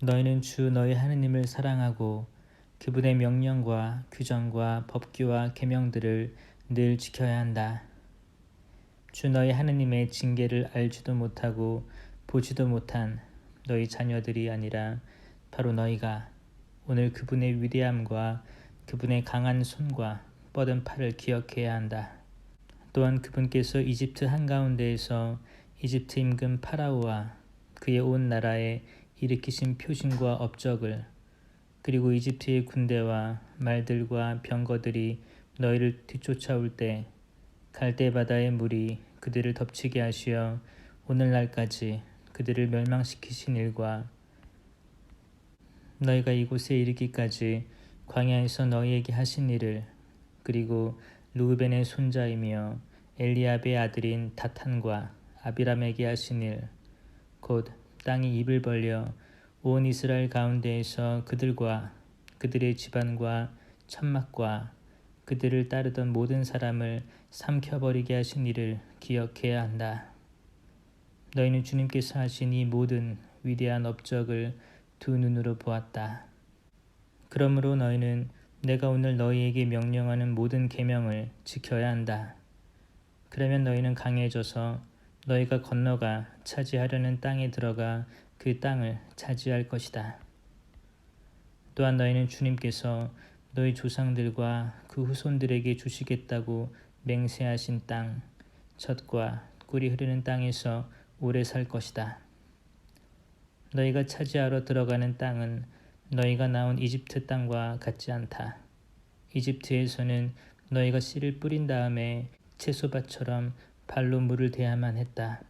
너희는 주 너희 하느님을 사랑하고 그분의 명령과 규정과 법규와 계명들을 늘 지켜야 한다. 주 너희 하느님의 징계를 알지도 못하고 보지도 못한 너희 자녀들이 아니라 바로 너희가 오늘 그분의 위대함과 그분의 강한 손과 뻗은 팔을 기억해야 한다. 또한 그분께서 이집트 한가운데에서 이집트 임금 파라오와 그의 온 나라에 일으키신 표징과 업적을, 그리고 이집트의 군대와 말들과 병거들이 너희를 뒤쫓아올 때 갈대 바다의 물이 그들을 덮치게 하시어 오늘날까지 그들을 멸망시키신 일과 너희가 이곳에 이르기까지 광야에서 너희에게 하신 일을, 그리고 르우벤의 손자이며 엘리압의 아들인 다탄과 아비람에게 하신 일, 곧 땅이 입을 벌려 온 이스라엘 가운데에서 그들과 그들의 집안과 천막과 그들을 따르던 모든 사람을 삼켜버리게 하신 일을 기억해야 한다. 너희는 주님께서 하신 이 모든 위대한 업적을 두 눈으로 보았다. 그러므로 너희는 내가 오늘 너희에게 명령하는 모든 계명을 지켜야 한다. 그러면 너희는 강해져서 너희가 건너가 차지하려는 땅에 들어가 그 땅을 차지할 것이다. 또한 너희는 주님께서 너희 조상들과 그 후손들에게 주시겠다고 맹세하신 땅, 젖과 꿀이 흐르는 땅에서 오래 살 것이다. 너희가 차지하러 들어가는 땅은 너희가 나온 이집트 땅과 같지 않다. 이집트에서는 너희가 씨를 뿌린 다음에 채소밭처럼 발로 물을 대야만 했다.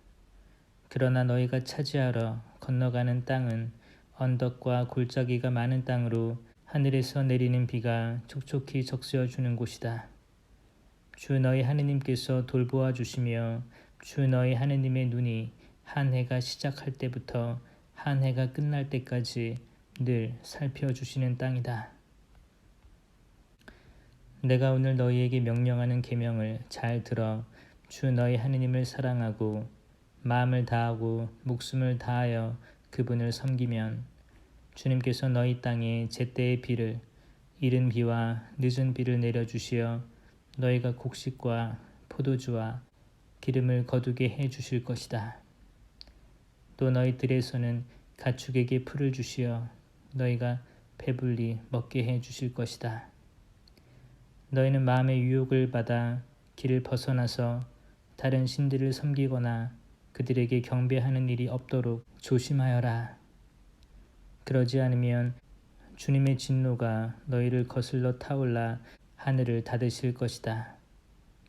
그러나 너희가 차지하러 건너가는 땅은 언덕과 골짜기가 많은 땅으로 하늘에서 내리는 비가 촉촉히 적셔 주는 곳이다. 주 너희 하느님께서 돌보아 주시며 주 너희 하느님의 눈이 한 해가 시작할 때부터 한 해가 끝날 때까지 늘 살펴주시는 땅이다. 내가 오늘 너희에게 명령하는 계명을 잘 들어 주 너희 하느님을 사랑하고 마음을 다하고 목숨을 다하여 그분을 섬기면 주님께서 너희 땅에 제때의 비를, 이른 비와 늦은 비를 내려주시어 너희가 곡식과 포도주와 기름을 거두게 해 주실 것이다. 또 너희 들에서는 가축에게 풀을 주시어 너희가 배불리 먹게 해 주실 것이다. 너희는 마음의 유혹을 받아 길을 벗어나서 다른 신들을 섬기거나 그들에게 경배하는 일이 없도록 조심하여라. 그러지 않으면 주님의 진노가 너희를 거슬러 타올라 하늘을 닫으실 것이다.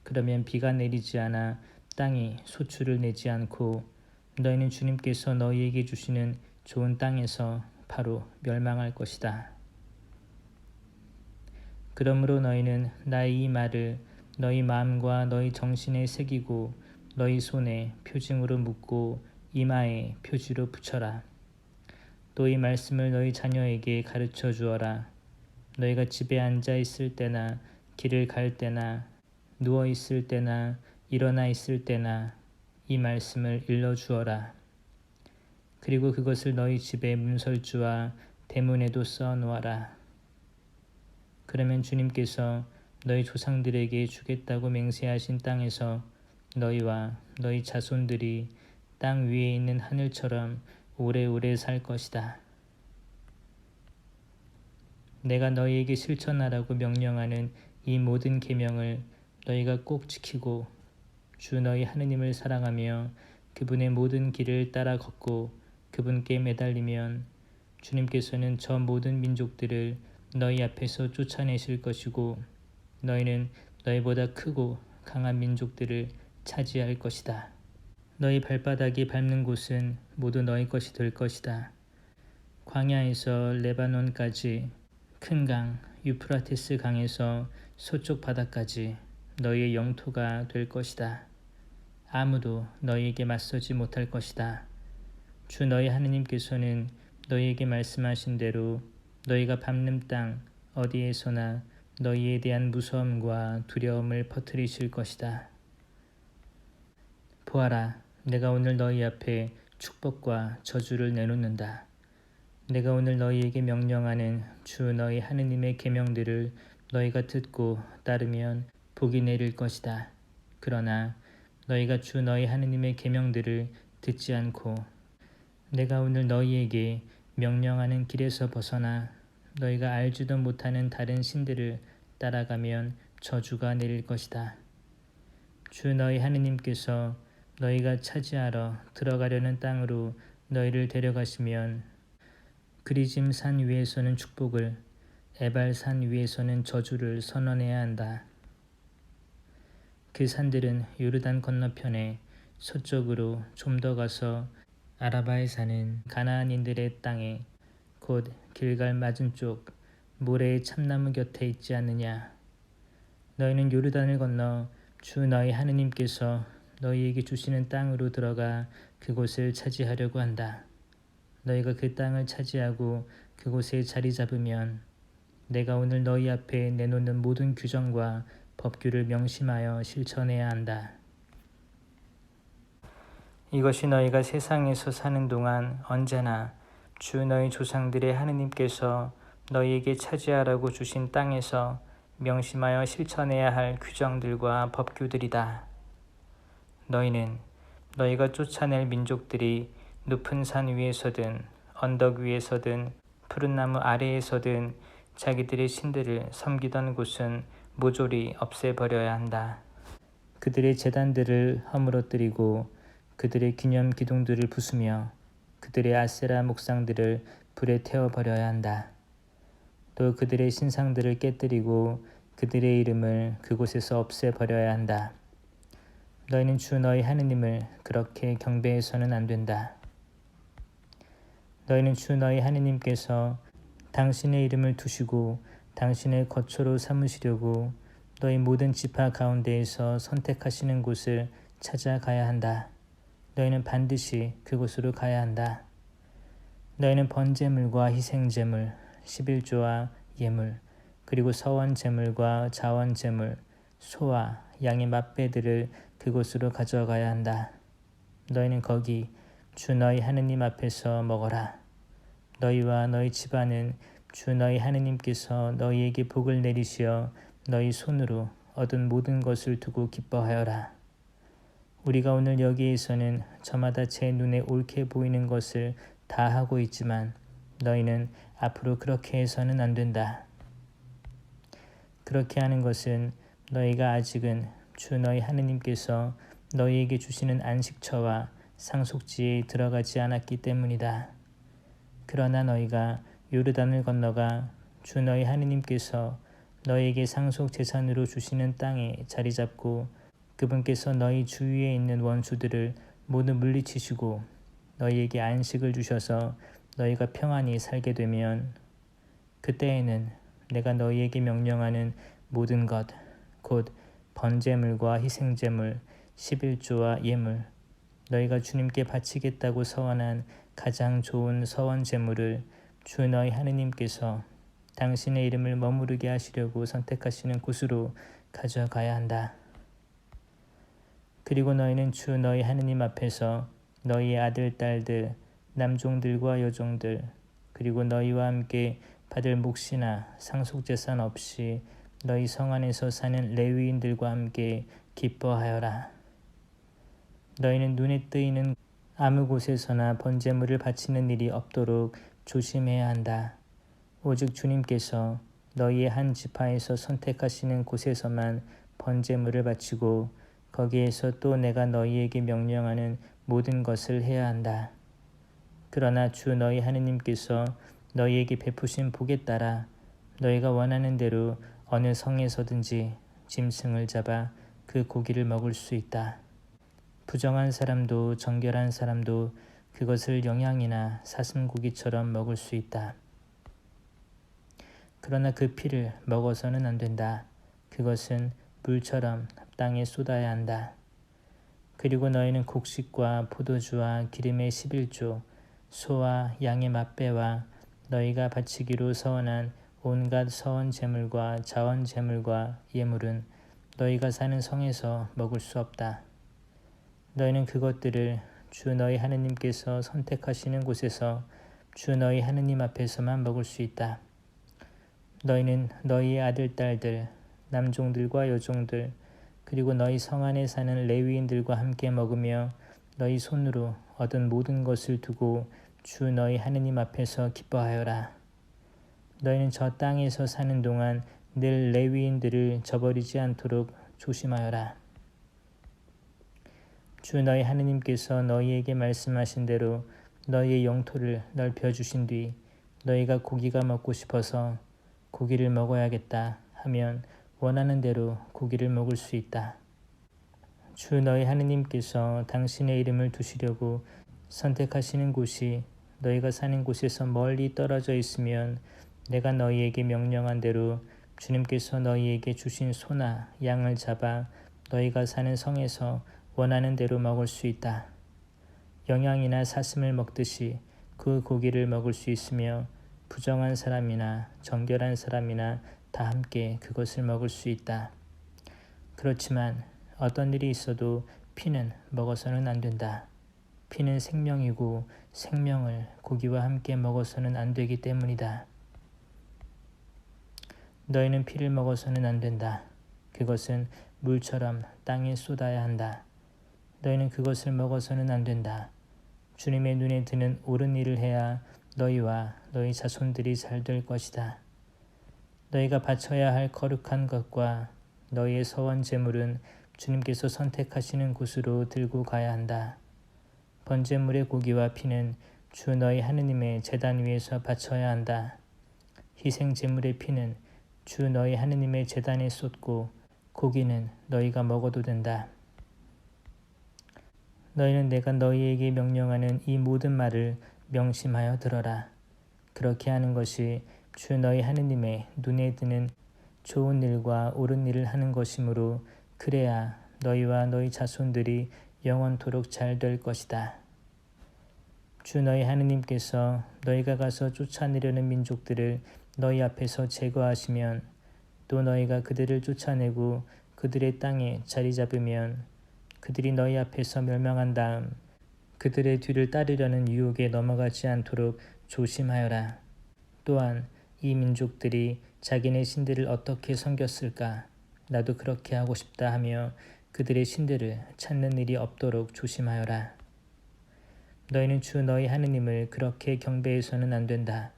그러면 비가 내리지 않아 땅이 소출을 내지 않고 너희는 주님께서 너희에게 주시는 좋은 땅에서 바로 멸망할 것이다. 그러므로 너희는 나의 이 말을 너희 마음과 너희 정신에 새기고 너희 손에 표징으로 묶고 이마에 표지로 붙여라. 또 이 말씀을 너희 자녀에게 가르쳐 주어라. 너희가 집에 앉아 있을 때나 길을 갈 때나 누워 있을 때나 일어나 있을 때나 이 말씀을 일러 주어라. 그리고 그것을 너희 집의 문설주와 대문에도 써 놓아라. 그러면 주님께서 너희 조상들에게 주겠다고 맹세하신 땅에서 너희와 너희 자손들이 땅 위에 있는 하늘처럼 오래오래 살 것이다. 내가 너희에게 실천하라고 명령하는 이 모든 계명을 너희가 꼭 지키고 주 너희 하느님을 사랑하며 그분의 모든 길을 따라 걷고 그분께 매달리면 주님께서는 저 모든 민족들을 너희 앞에서 쫓아내실 것이고 너희는 너희보다 크고 강한 민족들을 차지할 것이다. 너희 발바닥이 밟는 곳은 모두 너희 것이 될 것이다. 광야에서 레바논까지, 큰 강 유프라테스 강에서 서쪽 바다까지 너희의 영토가 될 것이다. 아무도 너희에게 맞서지 못할 것이다. 주 너희 하느님께서는 너희에게 말씀하신 대로 너희가 밟는 땅 어디에서나 너희에 대한 무서움과 두려움을 퍼뜨리실 것이다. 보아라, 내가 오늘 너희 앞에 축복과 저주를 내놓는다. 내가 오늘 너희에게 명령하는 주 너희 하느님의 계명들을 너희가 듣고 따르면 복이 내릴 것이다. 그러나 너희가 주 너희 하느님의 계명들을 듣지 않고 내가 오늘 너희에게 명령하는 길에서 벗어나 너희가 알지도 못하는 다른 신들을 따라가면 저주가 내릴 것이다. 주 너희 하느님께서 너희가 차지하러 들어가려는 땅으로 너희를 데려가시면 그리짐 산 위에서는 축복을, 에발 산 위에서는 저주를 선언해야 한다. 그 산들은 요르단 건너편에 서쪽으로 좀 더 가서 아라바에 사는 가나안인들의 땅에 곧 길갈 맞은쪽 모래의 참나무 곁에 있지 않느냐. 너희는 요르단을 건너 주 너희 하느님께서 너희에게 주시는 땅으로 들어가 그곳을 차지하려고 한다. 너희가 그 땅을 차지하고 그곳에 자리 잡으면 내가 오늘 너희 앞에 내놓는 모든 규정과 법규를 명심하여 실천해야 한다. 이것이 너희가 세상에서 사는 동안 언제나 주 너희 조상들의 하느님께서 너희에게 차지하라고 주신 땅에서 명심하여 실천해야 할 규정들과 법규들이다. 너희는 너희가 쫓아낼 민족들이 높은 산 위에서든 언덕 위에서든 푸른 나무 아래에서든 자기들의 신들을 섬기던 곳은 모조리 없애버려야 한다. 그들의 제단들을 허물어뜨리고 그들의 기념 기둥들을 부수며 그들의 아세라 목상들을 불에 태워버려야 한다. 또 그들의 신상들을 깨뜨리고 그들의 이름을 그곳에서 없애버려야 한다. 너희는 주 너희 하느님을 그렇게 경배해서는 안 된다. 너희는 주 너희 하느님께서 당신의 이름을 두시고 당신의 거처로 삼으시려고 너희 모든 지파 가운데에서 선택하시는 곳을 찾아가야 한다. 너희는 반드시 그곳으로 가야 한다. 너희는 번제물과 희생제물, 11조와 예물, 그리고 서원제물과 자원제물, 소와 양의 맛배들을 그곳으로 가져가야 한다. 너희는 거기 주 너희 하느님 앞에서 먹어라. 너희와 너희 집안은 주 너희 하느님께서 너희에게 복을 내리시어 너희 손으로 얻은 모든 것을 두고 기뻐하여라. 우리가 오늘 여기에서는 저마다 제 눈에 옳게 보이는 것을 다 하고 있지만 너희는 앞으로 그렇게 해서는 안 된다. 그렇게 하는 것은 너희가 아직은 주 너희 하느님께서 너희에게 주시는 안식처와 상속지에 들어가지 않았기 때문이다. 그러나 너희가 요르단을 건너가 주 너희 하느님께서 너희에게 상속 재산으로 주시는 땅에 자리 잡고 그분께서 너희 주위에 있는 원수들을 모두 물리치시고 너희에게 안식을 주셔서 너희가 평안히 살게 되면 그때에는 내가 너희에게 명령하는 모든 것, 곧 번제물과 희생제물, 11조와 예물, 너희가 주님께 바치겠다고 서원한 가장 좋은 서원 제물을 주 너희 하느님께서 당신의 이름을 머무르게 하시려고 선택하시는 곳으로 가져가야 한다. 그리고 너희는 주 너희 하느님 앞에서 너희의 아들, 딸들, 남종들과 여종들, 그리고 너희와 함께 받을 몫이나 상속재산 없이 너희 성 안에서 사는 레위인들과 함께 기뻐하여라. 너희는 눈에 뜨이는 아무 곳에서나 번제물을 바치는 일이 없도록 조심해야 한다. 오직 주님께서 너희의 한 지파에서 선택하시는 곳에서만 번제물을 바치고 거기에서 또 내가 너희에게 명령하는 모든 것을 해야 한다. 그러나 주 너희 하느님께서 너희에게 베푸신 복에 따라 너희가 원하는 대로 어느 성에서든지 짐승을 잡아 그 고기를 먹을 수 있다. 부정한 사람도 정결한 사람도 그것을 영양이나 사슴고기처럼 먹을 수 있다. 그러나 그 피를 먹어서는 안 된다. 그것은 물처럼 땅에 쏟아야 한다. 그리고 너희는 곡식과 포도주와 기름의 11조, 소와 양의 맛배와 너희가 바치기로 서원한 온갖 서원 제물과 자원 제물과 예물은 너희가 사는 성에서 먹을 수 없다. 너희는 그것들을 주 너희 하느님께서 선택하시는 곳에서 주 너희 하느님 앞에서만 먹을 수 있다. 너희는 너희의 아들, 딸들, 남종들과 여종들, 그리고 너희 성 안에 사는 레위인들과 함께 먹으며 너희 손으로 얻은 모든 것을 두고 주 너희 하느님 앞에서 기뻐하여라. 너희는 저 땅에서 사는 동안 늘 레위인들을 저버리지 않도록 조심하여라. 주 너희 하느님께서 너희에게 말씀하신 대로 너희의 영토를 넓혀주신 뒤 너희가 고기가 먹고 싶어서 고기를 먹어야겠다 하면 원하는 대로 고기를 먹을 수 있다. 주 너희 하느님께서 당신의 이름을 두시려고 선택하시는 곳이 너희가 사는 곳에서 멀리 떨어져 있으면 내가 너희에게 명령한 대로 주님께서 너희에게 주신 소나 양을 잡아 너희가 사는 성에서 원하는 대로 먹을 수 있다. 영양이나 사슴을 먹듯이 그 고기를 먹을 수 있으며 부정한 사람이나 정결한 사람이나 다 함께 그것을 먹을 수 있다. 그렇지만 어떤 일이 있어도 피는 먹어서는 안 된다. 피는 생명이고 생명을 고기와 함께 먹어서는 안 되기 때문이다. 너희는 피를 먹어서는 안 된다. 그것은 물처럼 땅에 쏟아야 한다. 너희는 그것을 먹어서는 안 된다. 주님의 눈에 드는 옳은 일을 해야 너희와 너희 자손들이 잘 될 것이다. 너희가 바쳐야 할 거룩한 것과 너희의 서원 제물은 주님께서 선택하시는 곳으로 들고 가야 한다. 번제물의 고기와 피는 주 너희 하느님의 제단 위에서 바쳐야 한다. 희생 제물의 피는 주 너희 하느님의 제단에 쏟고 고기는 너희가 먹어도 된다. 너희는 내가 너희에게 명령하는 이 모든 말을 명심하여 들어라. 그렇게 하는 것이 주 너희 하느님의 눈에 드는 좋은 일과 옳은 일을 하는 것이므로 그래야 너희와 너희 자손들이 영원토록 잘 될 것이다. 주 너희 하느님께서 너희가 가서 쫓아내려는 민족들을 너희 앞에서 제거하시면 또 너희가 그들을 쫓아내고 그들의 땅에 자리 잡으면 그들이 너희 앞에서 멸망한 다음 그들의 뒤를 따르려는 유혹에 넘어가지 않도록 조심하여라. 또한 이 민족들이 자기네 신들을 어떻게 섬겼을까? 나도 그렇게 하고 싶다 하며 그들의 신들을 찾는 일이 없도록 조심하여라. 너희는 주 너희 하느님을 그렇게 경배해서는 안 된다.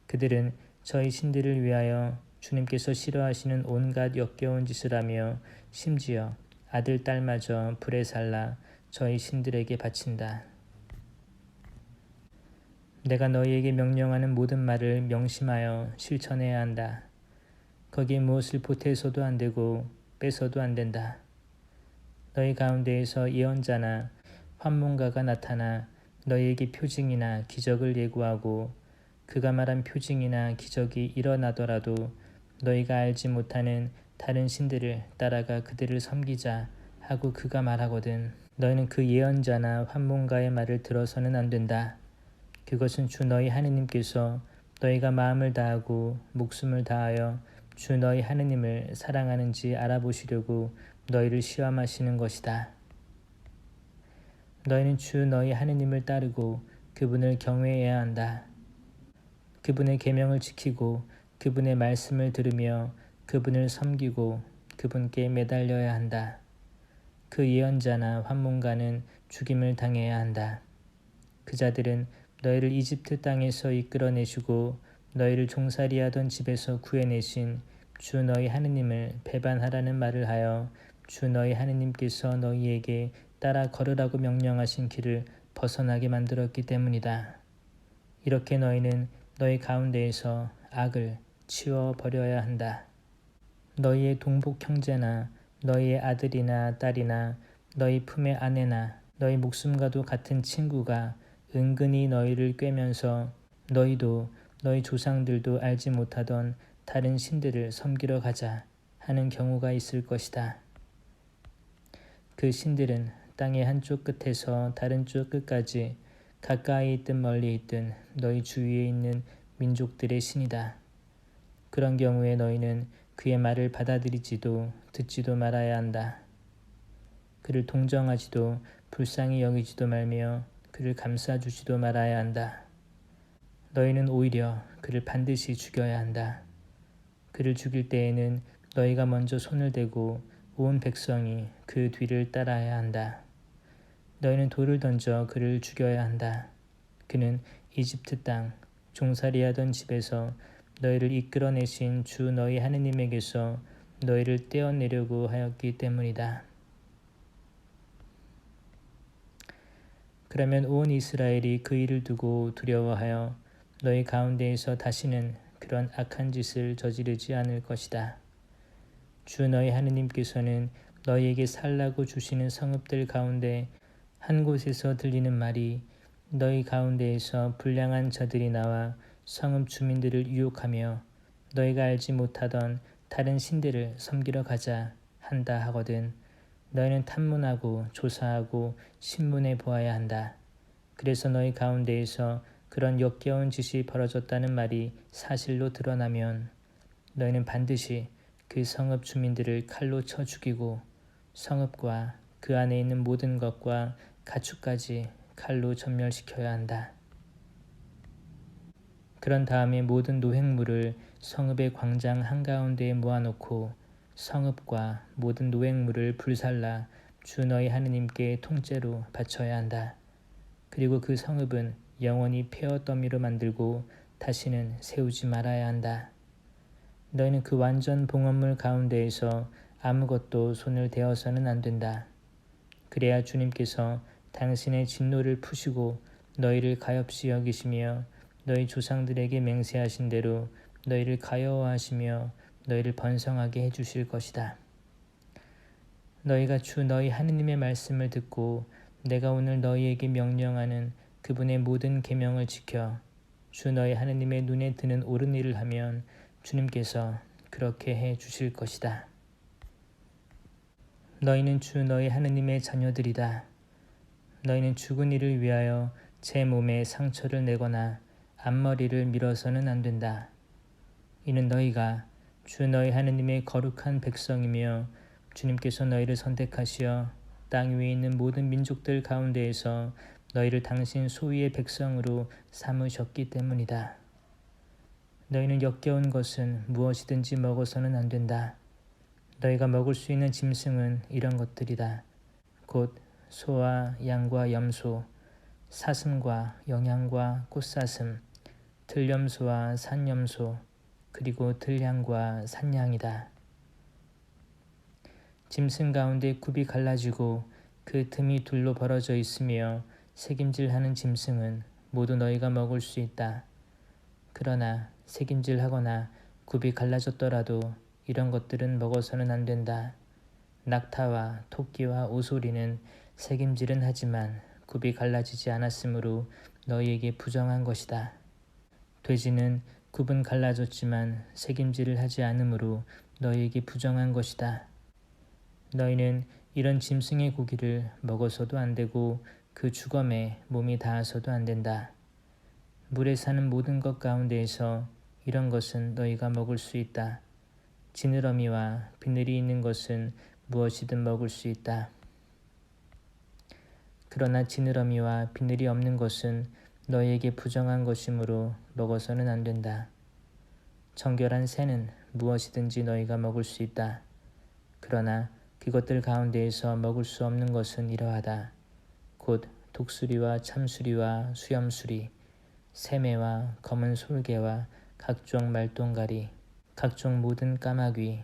그들은 저희 신들을 위하여 주님께서 싫어하시는 온갖 역겨운 짓을 하며 심지어 아들 딸마저 불에 살라 저희 신들에게 바친다. 내가 너희에게 명령하는 모든 말을 명심하여 실천해야 한다. 거기에 무엇을 보태서도 안 되고 빼서도 안 된다. 너희 가운데에서 예언자나 환문가가 나타나 너희에게 표징이나 기적을 예고하고 그가 말한 표징이나 기적이 일어나더라도 너희가 알지 못하는 다른 신들을 따라가 그들을 섬기자 하고 그가 말하거든 너희는 그 예언자나 환문가의 말을 들어서는 안 된다. 그것은 주 너희 하느님께서 너희가 마음을 다하고 목숨을 다하여 주 너희 하느님을 사랑하는지 알아보시려고 너희를 시험하시는 것이다. 너희는 주 너희 하느님을 따르고 그분을 경외해야 한다. 그분의 계명을 지키고 그분의 말씀을 들으며 그분을 섬기고 그분께 매달려야 한다. 그 예언자나 환문가는 죽임을 당해야 한다. 그 자들은 너희를 이집트 땅에서 이끌어내시고 너희를 종살이하던 집에서 구해내신 주 너희 하느님을 배반하라는 말을 하여 주 너희 하느님께서 너희에게 따라 걸으라고 명령하신 길을 벗어나게 만들었기 때문이다. 이렇게 너희는 너희 가운데에서 악을 치워버려야 한다. 너희의 동복 형제나 너희의 아들이나 딸이나 너희 품의 아내나 너희 목숨과도 같은 친구가 은근히 너희를 꿰면서 너희도 너희 조상들도 알지 못하던 다른 신들을 섬기러 가자 하는 경우가 있을 것이다. 그 신들은 땅의 한쪽 끝에서 다른 쪽 끝까지 가까이 있든 멀리 있든 너희 주위에 있는 민족들의 신이다. 그런 경우에 너희는 그의 말을 받아들이지도 듣지도 말아야 한다. 그를 동정하지도 불쌍히 여기지도 말며 그를 감싸주지도 말아야 한다. 너희는 오히려 그를 반드시 죽여야 한다. 그를 죽일 때에는 너희가 먼저 손을 대고 온 백성이 그 뒤를 따라야 한다. 너희는 돌을 던져 그를 죽여야 한다. 그는 이집트 땅 종살이하던 집에서 너희를 이끌어내신 주 너희 하느님에게서 너희를 떼어내려고 하였기 때문이다. 그러면 온 이스라엘이 그 일을 두고 두려워하여 너희 가운데에서 다시는 그런 악한 짓을 저지르지 않을 것이다. 주 너희 하느님께서는 너희에게 살라고 주시는 성읍들 가운데 한 곳에서 들리는 말이 너희 가운데에서 불량한 자들이 나와 성읍 주민들을 유혹하며 너희가 알지 못하던 다른 신들을 섬기러 가자 한다 하거든 너희는 탐문하고 조사하고 신문해 보아야 한다. 그래서 너희 가운데에서 그런 역겨운 짓이 벌어졌다는 말이 사실로 드러나면 너희는 반드시 그 성읍 주민들을 칼로 쳐 죽이고 성읍과 그 안에 있는 모든 것과 가축까지 칼로 전멸시켜야 한다. 그런 다음에 모든 노획물을 성읍의 광장 한가운데에 모아놓고 성읍과 모든 노획물을 불살라 주 너희 하느님께 통째로 바쳐야 한다. 그리고 그 성읍은 영원히 폐허 더미로 만들고 다시는 세우지 말아야 한다. 너희는 그 완전 봉헌물 가운데에서 아무것도 손을 대어서는 안 된다. 그래야 주님께서 당신의 진노를 푸시고 너희를 가엾이 여기시며 너희 조상들에게 맹세하신 대로 너희를 가여워하시며 너희를 번성하게 해주실 것이다. 너희가 주 너희 하느님의 말씀을 듣고 내가 오늘 너희에게 명령하는 그분의 모든 계명을 지켜 주 너희 하느님의 눈에 드는 옳은 일을 하면 주님께서 그렇게 해 주실 것이다. 너희는 주 너희 하느님의 자녀들이다. 너희는 죽은 이를 위하여 제 몸에 상처를 내거나 앞머리를 밀어서는 안 된다. 이는 너희가 주 너희 하느님의 거룩한 백성이며 주님께서 너희를 선택하시어 땅 위에 있는 모든 민족들 가운데에서 너희를 당신 소유의 백성으로 삼으셨기 때문이다. 너희는 역겨운 것은 무엇이든지 먹어서는 안 된다. 너희가 먹을 수 있는 짐승은 이런 것들이다. 곧 소와 양과 염소, 사슴과 영양과 꽃사슴, 들염소와 산염소, 그리고 들양과 산양이다. 짐승 가운데 굽이 갈라지고 그 틈이 둘로 벌어져 있으며 새김질하는 짐승은 모두 너희가 먹을 수 있다. 그러나 새김질하거나 굽이 갈라졌더라도 이런 것들은 먹어서는 안 된다. 낙타와 토끼와 오소리는 새김질은 하지만 굽이 갈라지지 않았으므로 너희에게 부정한 것이다. 돼지는 굽은 갈라졌지만 새김질을 하지 않으므로 너희에게 부정한 것이다. 너희는 이런 짐승의 고기를 먹어서도 안 되고 그 주검에 몸이 닿아서도 안 된다. 물에 사는 모든 것 가운데에서 이런 것은 너희가 먹을 수 있다. 지느러미와 비늘이 있는 것은 무엇이든 먹을 수 있다. 그러나 지느러미와 비늘이 없는 것은 너희에게 부정한 것이므로 먹어서는 안 된다. 정결한 새는 무엇이든지 너희가 먹을 수 있다. 그러나 그것들 가운데에서 먹을 수 없는 것은 이러하다. 곧 독수리와 참수리와 수염수리, 새매와 검은 솔개와 각종 말똥가리, 각종 모든 까마귀,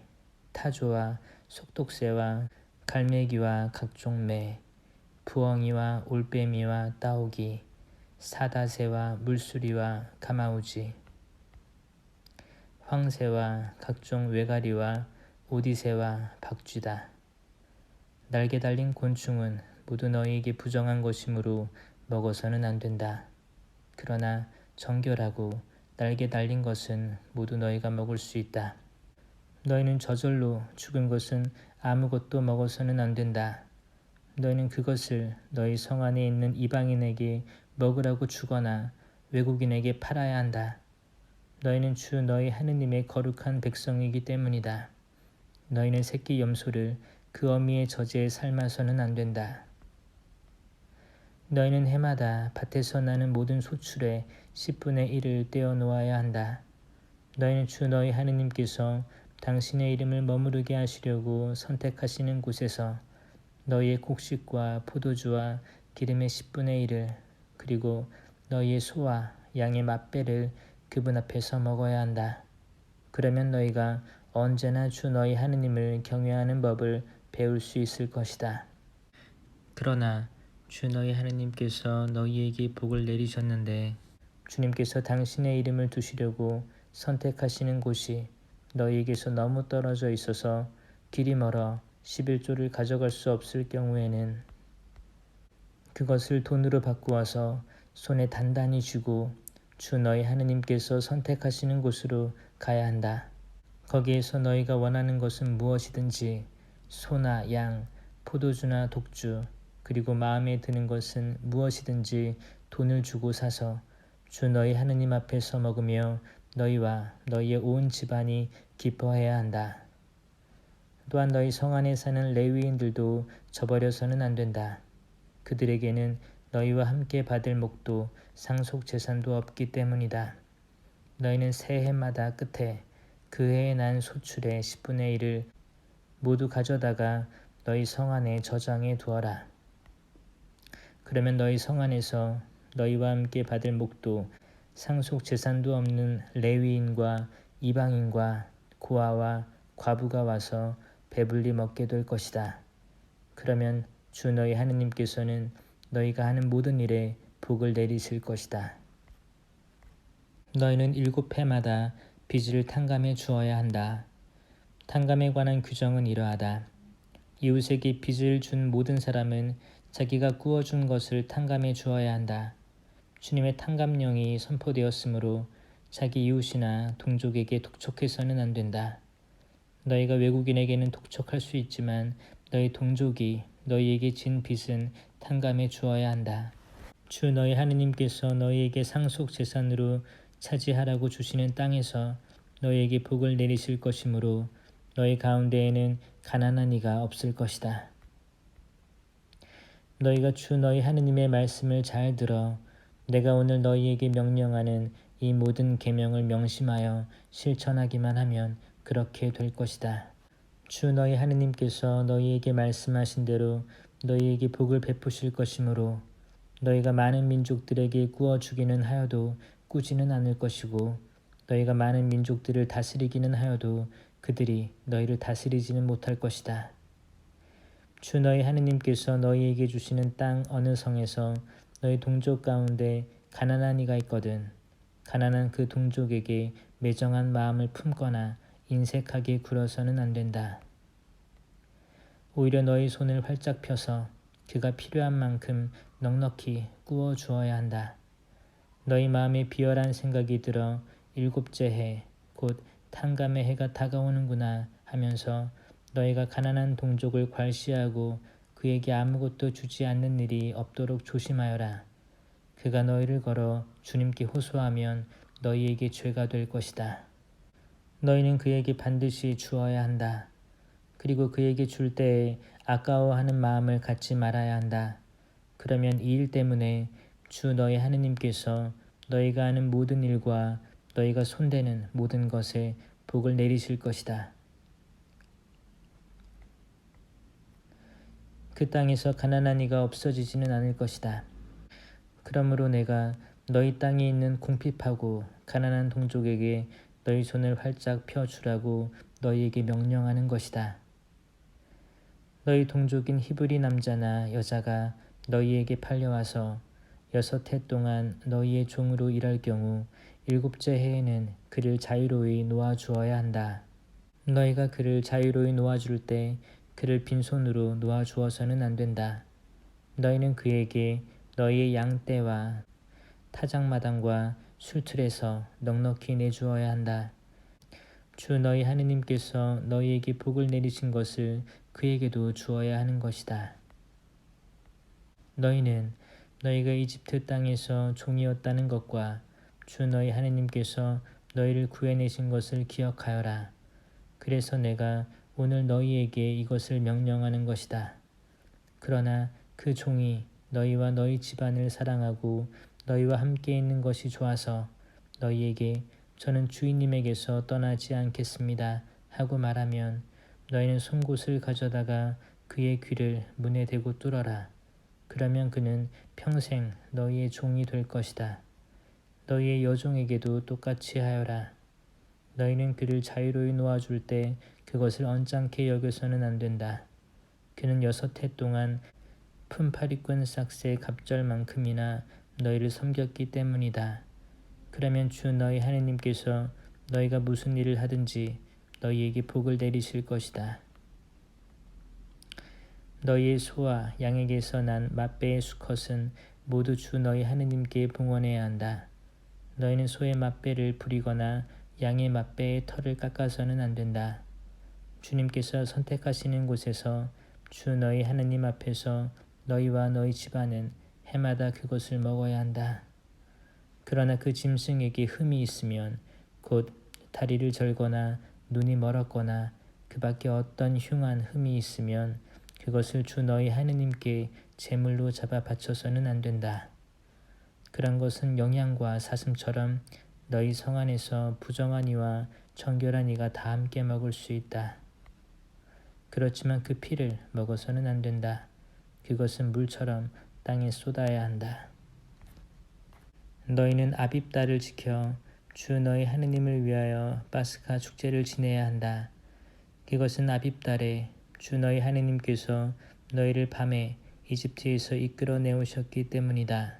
타조와 속독새와 갈매기와 각종 매, 부엉이와 올빼미와 따오기, 사다새와 물수리와 가마우지, 황새와 각종 외가리와 오디새와 박쥐다. 날개 달린 곤충은 모두 너희에게 부정한 것이므로 먹어서는 안 된다. 그러나 정결하고 날개 달린 것은 모두 너희가 먹을 수 있다. 너희는 저절로 죽은 것은 아무것도 먹어서는 안 된다. 너희는 그것을 너희 성 안에 있는 이방인에게 먹으라고 주거나 외국인에게 팔아야 한다. 너희는 주 너희 하느님의 거룩한 백성이기 때문이다. 너희는 새끼 염소를 그 어미의 젖에 삶아서는 안 된다. 너희는 해마다 밭에서 나는 모든 소출의 10분의 1을 떼어 놓아야 한다. 너희는 주 너희 하느님께서 당신의 이름을 머무르게 하시려고 선택하시는 곳에서 너희의 곡식과 포도주와 기름의 10분의 1을 그리고 너희의 소와 양의 맛배를 그분 앞에서 먹어야 한다. 그러면 너희가 언제나 주 너희 하느님을 경외하는 법을 배울 수 있을 것이다. 그러나 주 너희 하느님께서 너희에게 복을 내리셨는데 주님께서 당신의 이름을 두시려고 선택하시는 곳이 너희에게서 너무 떨어져 있어서 길이 멀어 11조를 가져갈 수 없을 경우에는 그것을 돈으로 바꾸어서 손에 단단히 쥐고 주 너희 하느님께서 선택하시는 곳으로 가야 한다. 거기에서 너희가 원하는 것은 무엇이든지 소나 양, 포도주나 독주, 그리고 마음에 드는 것은 무엇이든지 돈을 주고 사서 주 너희 하느님 앞에서 먹으며 너희와 너희의 온 집안이 기뻐해야 한다. 또한 너희 성 안에 사는 레위인들도 저버려서는 안 된다. 그들에게는 너희와 함께 받을 목도 상속 재산도 없기 때문이다. 너희는 새해마다 끝에 그 해에 난 소출의 10분의 1을 모두 가져다가 너희 성 안에 저장해 두어라. 그러면 너희 성 안에서 너희와 함께 받을 목도 상속 재산도 없는 레위인과 이방인과 고아와 과부가 와서 배불리 먹게 될 것이다. 그러면 주 너희 하느님께서는 너희가 하는 모든 일에 복을 내리실 것이다. 너희는 7해마다 빚을 탕감해 주어야 한다. 탕감에 관한 규정은 이러하다. 이웃에게 빚을 준 모든 사람은 자기가 구워준 것을 탕감해 주어야 한다. 주님의 탕감령이 선포되었으므로 자기 이웃이나 동족에게 독촉해서는 안 된다. 너희가 외국인에게는 독촉할 수 있지만 너희 동족이 너희에게 진 빚은 탕감해 주어야 한다. 주 너희 하느님께서 너희에게 상속 재산으로 차지하라고 주시는 땅에서 너희에게 복을 내리실 것이므로 너희 가운데에는 가난한 이가 없을 것이다. 너희가 주 너희 하느님의 말씀을 잘 들어 내가 오늘 너희에게 명령하는 이 모든 계명을 명심하여 실천하기만 하면 그렇게 될 것이다. 주 너희 하느님께서 너희에게 말씀하신 대로 너희에게 복을 베푸실 것이므로 너희가 많은 민족들에게 구워 주기는 하여도 꾸지는 않을 것이고 너희가 많은 민족들을 다스리기는 하여도 그들이 너희를 다스리지는 못할 것이다. 주 너희 하느님께서 너희에게 주시는 땅 어느 성에서 너희 동족 가운데 가난한 이가 있거든 가난한 그 동족에게 매정한 마음을 품거나 인색하게 굴어서는 안 된다. 오히려 너희 손을 활짝 펴서 그가 필요한 만큼 넉넉히 구워 주어야 한다. 너희 마음에 비열한 생각이 들어 7째 해, 곧 탕감의 해가 다가오는구나 하면서 너희가 가난한 동족을 괄시하고 그에게 아무것도 주지 않는 일이 없도록 조심하여라. 그가 너희를 걸어 주님께 호소하면 너희에게 죄가 될 것이다. 너희는 그에게 반드시 주어야 한다. 그리고 그에게 줄 때에 아까워하는 마음을 갖지 말아야 한다. 그러면 이 일 때문에 주 너희 하느님께서 너희가 하는 모든 일과 너희가 손대는 모든 것에 복을 내리실 것이다. 그 땅에서 가난한 이가 없어지지는 않을 것이다. 그러므로 내가 너희 땅에 있는 궁핍하고 가난한 동족에게 너희 손을 활짝 펴주라고 너희에게 명령하는 것이다. 너희 동족인 히브리 남자나 여자가 너희에게 팔려와서 6해 동안 너희의 종으로 일할 경우 7째 해에는 그를 자유로이 놓아주어야 한다. 너희가 그를 자유로이 놓아줄 때 그를 빈손으로 놓아주어서는 안 된다. 너희는 그에게 너희의 양떼와 타작마당과 술틀에서 넉넉히 내주어야 한다. 주 너희 하느님께서 너희에게 복을 내리신 것을 그에게도 주어야 하는 것이다. 너희는 너희가 이집트 땅에서 종이었다는 것과 주 너희 하느님께서 너희를 구해내신 것을 기억하여라. 그래서 내가 오늘 너희에게 이것을 명령하는 것이다. 그러나 그 종이 너희와 너희 집안을 사랑하고 너희와 함께 있는 것이 좋아서 너희에게 저는 주인님에게서 떠나지 않겠습니다 하고 말하면 너희는 송곳을 가져다가 그의 귀를 문에 대고 뚫어라. 그러면 그는 평생 너희의 종이 될 것이다. 너희의 여종에게도 똑같이 하여라. 너희는 그를 자유로이 놓아줄 때 그것을 언짢게 여겨서는 안 된다. 그는 6해 동안 품파리꾼 삭스의 갑절만큼이나 너희를 섬겼기 때문이다. 그러면 주 너희 하느님께서 너희가 무슨 일을 하든지 너희에게 복을 내리실 것이다. 너희의 소와 양에게서 난 맛배의 수컷은 모두 주 너희 하느님께 봉헌해야 한다. 너희는 소의 맛배를 부리거나 양의 맛배의 털을 깎아서는 안 된다. 주님께서 선택하시는 곳에서 주 너희 하느님 앞에서 너희와 너희 집안은 해마다 그것을 먹어야 한다. 그러나 그 짐승에게 흠이 있으면 곧 다리를 절거나 눈이 멀었거나 그 밖에 어떤 흉한 흠이 있으면 그것을 주 너희 하느님께 제물로 잡아 바쳐서는 안 된다. 그런 것은 영양과 사슴처럼 너희 성 안에서 부정한 이와 정결한 이가 다 함께 먹을 수 있다. 그렇지만 그 피를 먹어서는 안 된다. 그것은 물처럼 땅에 쏟아야 한다. 너희는 아빕달을 지켜 주 너희 하느님을 위하여 파스카 축제를 지내야 한다. 그것은 아빕달에 주 너희 하느님께서 너희를 밤에 이집트에서 이끌어 내오셨기 때문이다.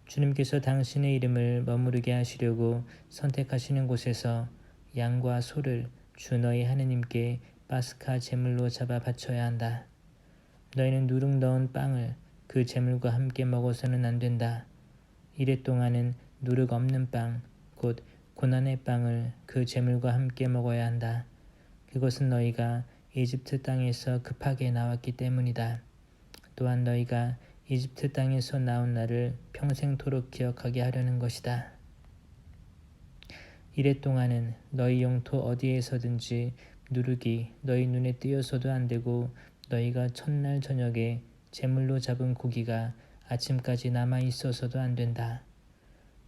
주님께서 당신의 이름을 머무르게 하시려고 선택하시는 곳에서 양과 소를 주 너희 하느님께 파스카 제물로 잡아 바쳐야 한다. 너희는 누룩 넣은 빵을 그 제물과 함께 먹어서는 안 된다. 이래 동안은 누룩 없는 빵, 곧 고난의 빵을 그 제물과 함께 먹어야 한다. 그것은 너희가 이집트 땅에서 급하게 나왔기 때문이다. 또한 너희가 이집트 땅에서 나온 날을 평생토록 기억하게 하려는 것이다. 이래 동안은 너희 영토 어디에서든지 누룩이 너희 눈에 띄어서도 안 되고 너희가 첫날 저녁에 제물로 잡은 고기가 아침까지 남아 있어서도 안 된다.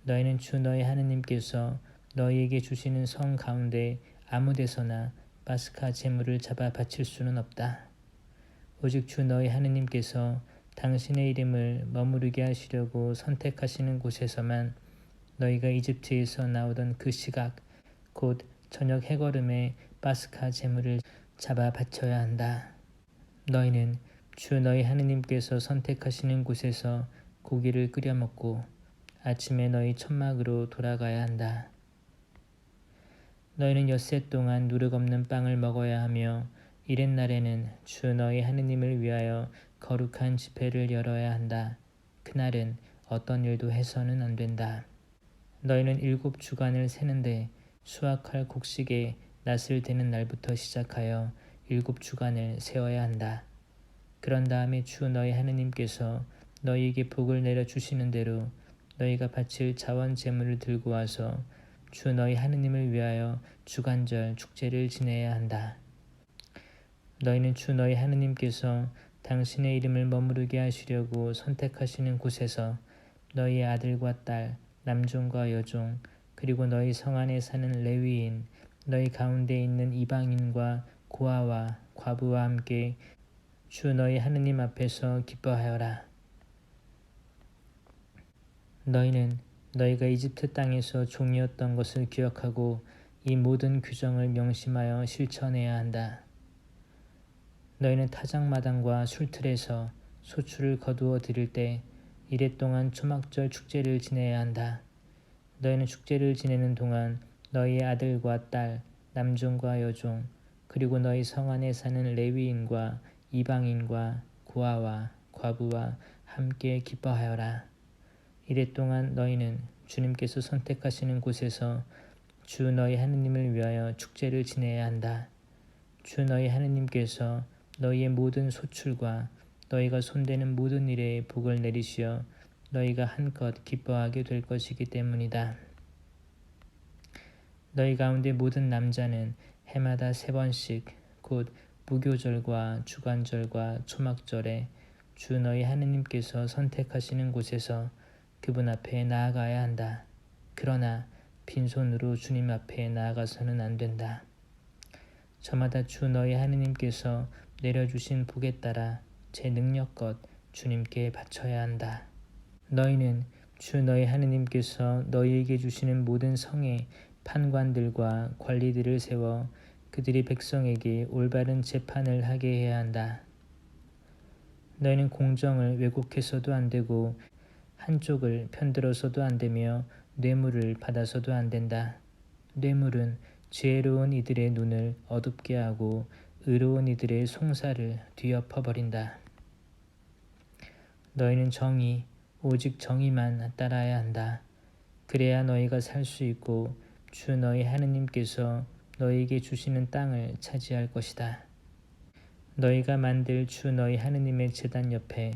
너희는 주 너희 하느님께서 너희에게 주시는 성 가운데 아무 데서나 파스카 제물을 잡아 바칠 수는 없다. 오직 주 너희 하느님께서 당신의 이름을 머무르게 하시려고 선택하시는 곳에서만 너희가 이집트에서 나오던 그 시각 곧 저녁 해걸음에 파스카 제물을 잡아 바쳐야 한다. 너희는 주 너희 하느님께서 선택하시는 곳에서 고기를 끓여 먹고 아침에 너희 천막으로 돌아가야 한다. 너희는 6해 동안 누룩 없는 빵을 먹어야 하며 이튿날에는 주 너희 하느님을 위하여 거룩한 집회를 열어야 한다. 그날은 어떤 일도 해서는 안 된다. 너희는 7주간을 세는데 수확할 곡식에 낫을 대는 날부터 시작하여 7주간을 세어야 한다. 그런 다음에 주 너희 하느님께서 너희에게 복을 내려 주시는 대로 너희가 바칠 자원 제물을 들고 와서 주 너희 하느님을 위하여 주간절 축제를 지내야 한다. 너희는 주 너희 하느님께서 당신의 이름을 머무르게 하시려고 선택하시는 곳에서 너희의 아들과 딸, 남종과 여종, 그리고 너희 성 안에 사는 레위인, 너희 가운데 있는 이방인과 고아와 과부와 함께 주 너희 하느님 앞에서 기뻐하여라. 너희는 너희가 이집트 땅에서 종이었던 것을 기억하고 이 모든 규정을 명심하여 실천해야 한다. 너희는 타작마당과 술틀에서 소출을 거두어 드릴 때 이래 동안 초막절 축제를 지내야 한다. 너희는 축제를 지내는 동안 너희의 아들과 딸, 남종과 여종, 그리고 너희 성 안에 사는 레위인과 이방인과 고아와 과부와 함께 기뻐하여라. 이래 동안 너희는 주님께서 선택하시는 곳에서 주 너희 하느님을 위하여 축제를 지내야 한다. 주 너희 하느님께서 너희의 모든 소출과 너희가 손대는 모든 일에 복을 내리시어 너희가 한껏 기뻐하게 될 것이기 때문이다. 너희 가운데 모든 남자는 해마다 3번씩 곧 무교절과 주간절과 초막절에 주 너희 하느님께서 선택하시는 곳에서 그분 앞에 나아가야 한다. 그러나 빈손으로 주님 앞에 나아가서는 안 된다. 저마다 주 너희 하느님께서 내려주신 복에 따라 제 능력껏 주님께 바쳐야 한다. 너희는 주 너희 하느님께서 너희에게 주시는 모든 성에 판관들과 관리들을 세워 그들이 백성에게 올바른 재판을 하게 해야 한다. 너희는 공정을 왜곡해서도 안 되고 한쪽을 편들어서도 안 되며 뇌물을 받아서도 안 된다. 뇌물은 지혜로운 이들의 눈을 어둡게 하고 의로운 이들의 송사를 뒤엎어 버린다. 너희는 정의, 오직 정의만 따라야 한다. 그래야 너희가 살 수 있고 주 너희 하느님께서 너희에게 주시는 땅을 차지할 것이다. 너희가 만들 주 너희 하느님의 제단 옆에